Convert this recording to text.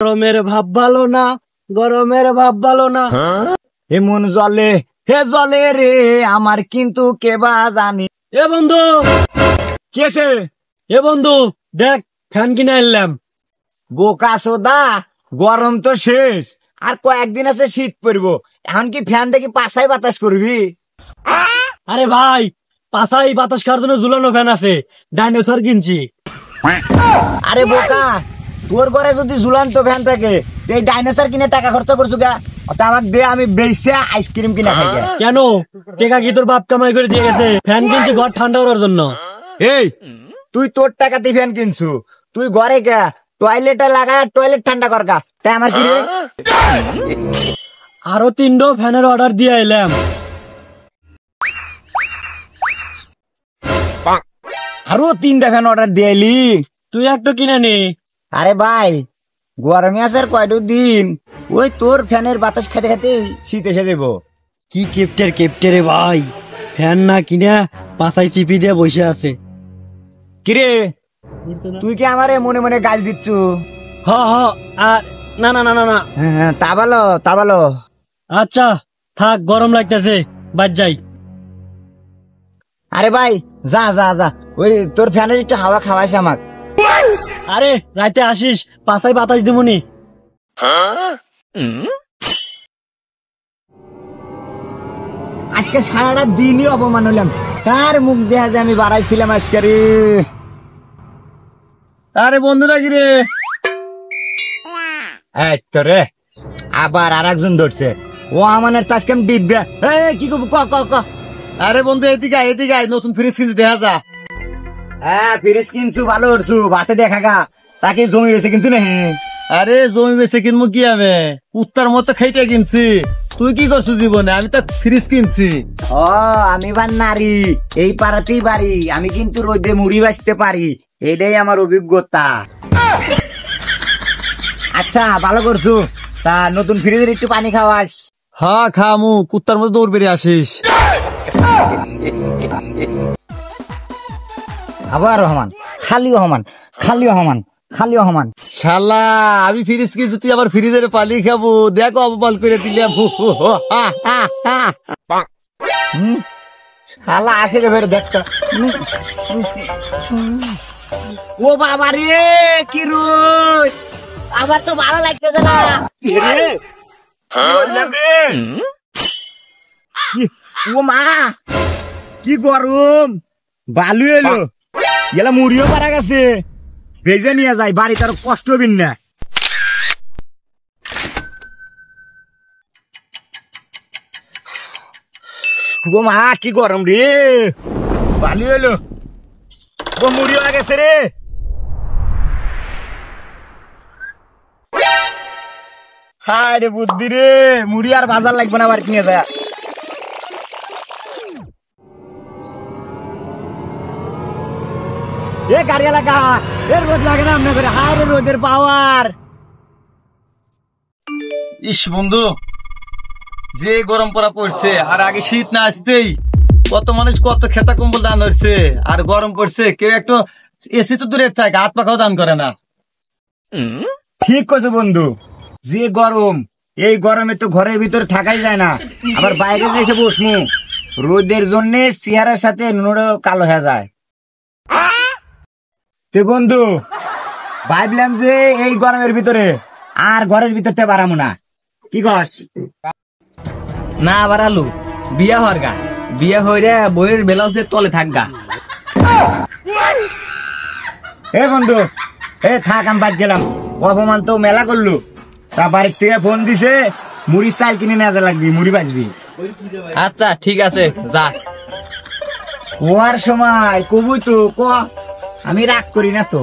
গরমের ভাব ভালো না, গরমের ভাব ভালো না। এমন জলে হে জলে রে আমার কিন্তু কেবা জানি। এ বন্ধু, কেছে? এ বন্ধু দেখ, ফ্যান কিনে আনলাম। বোকা সোদা, গরম তো শেষ, আর কয়েকদিন আছে শীত পড়বো। এখন কি ফ্যান দেখি পাছায় বাতাস করবি? আরে ভাই, পাছাই বাতাস খাওয়ার জন্য ঝুলানো ফ্যান আছে, ডাইনোসর কিনছি। আরে বোকা, তোর ঘরে যদি ঝুলান্ত ফ্যান থাকে, এই ডাইনোসর কিনে টাকা খরচ করছো গা? ওটা আমাকে দে, আমি বেচে আইসক্রিম কিনা খাই। কেন, টেকা কি তোর বাপ কামাই করে দিয়ে গেছে? ফ্যান কিনছি ঘর ঠান্ডা করার জন্য। এই তুই তোর টাকাতে ফ্যান কিনছু, তুই ঘরে গা টয়লেটে লাগায় টয়লেট ঠান্ডা কর গা। তাই আমার কি রে? আরো 3টো ফ্যানের অর্ডার দিয়ে এলাম। আরো 3টা ফ্যান অর্ডার দিয়েলি? তুই একটা কিনে নে। আরে ভাই, গরমে আসার কয়টা দিন, ওই তোর ফ্যানের বাতাস খেতে খেতে শীত এসে দেবো। কি কেপ্টের রে ভাই, ফ্যান না কিনে পাছায় চিপি দিয়ে বসে আছে। কিরে, তুই কি আমারে মনে মনে গাল দিচ্ছু? হ হ, না না না না না। হ্যাঁ, তা ভালো। আচ্ছা থাক, গরম লাগতেছে, বাদ যাই। আরে ভাই, যা, ওই তোর ফ্যানের একটু হাওয়া খাওয়াইস আমাক। আরে রাতে আসিস, পাছায় বাতাস দিবনি। আজকে সারাটা দিনই অপমান হলাম, কার মুখ দেখা যায় আমি বাড়াইছিলাম আজকে রে। আরে বন্ধুরা কি রে? এই তো রে, আবার আর একজন ধরছে। ও আমানের আজকে আমি দিব্যা। কি করবো, ক। আরে বন্ধু এদিকে আয়, নতুন ফ্রিজ কিনতে দেখা যা। হ্যাঁ, ফ্রিজ কিনছু, ভালো করছু, ভাতে দেখা গা। তাকে জমি বেছে কিনছু না? আরে জমি বেচে কিনবো কি হবে, কুত্তার মতো খাইটা কিনছি। তুই কি করছিস জীবনে? আমি তো ফ্রিজ কিনছি। ও, আমি বা নারী, এই পাড়াতেই বাড়ি, আমি কিন্তু রোদে মুড়ি বাঁচতে পারি, এটাই আমার অভিজ্ঞতা। আচ্ছা, ভালো করছু। তা নতুন ফ্রিজের একটু পানি খাওয়াস। হ্যাঁ খামু, কুত্তার মতো দৌড় বেরিয়ে আসিস। আবার রহমান, খালি রহমান। শালা, আমি ফ্রিজ কিনছি, তুই আবার ফ্রিজের পানি খাবো? দেখো অপমান করে দিলে। শালা আসে রে, ফের দেখতো। ও বাবা রে, কি রোদ! আমার তো ভালো লাগতেছে না। ও মা, কি গরম! বালু এলো, গেলা মুড়িও পারা গেছে, ভেজে নিয়ে যায় বাড়ি, তার কষ্ট হবেন না। ও মা, কি গরম রে! বালু এলো, ও মুড়িও গেছে রে। হায় রে বুদ্ধি রে, মুড়ি আর বাজার লাগবে না, আবার কিনে যায়। এ গাড়ি লাগা, এর রোদ লাগে না আমনে করে। হায় রে রোদের পাওয়ার! ইস বন্ধু, যে গরম পড়া পড়ছে, আর আগে শীত না আসতেই কত মানুষ কত খেতা কম্বল দান হচ্ছে, আর গরম পড়ছে, কেউ একটু এসি তো দূরে থাকে, হাত পাখাও দান করে না। ঠিক কছে বন্ধু, যে গরম, এই গরমে তো ঘরের ভিতরে থাকাই যায় না, আবার বাইরে এসে বসমু, রোদের জন্য চেহারার সাথে নুনো কালো হয়ে যায়। তে বন্ধু, ভাবলাম যে এই গরমের ভিতরে আর ঘরের ভিতরতে বাড়াবো না, কি কস? না বাড়ালু, বিয়া হওয়ার গা, বিয়া হইরে বইয়ের ব্লাউজের তলে থাকগা। এ বন্ধু, এ থাক, আমি বাদ গেলাম, অপমান তো মেলা করলু। তা বাড়ির থেকে ফোন দিছে, মুড়ি চাল কিনে নেওয়া লাগবি, মুড়ি বাজবি। আচ্ছা ঠিক আছে, যা। হওয়ার সময় কবুই তো ক, আমি রাগ করি না তো।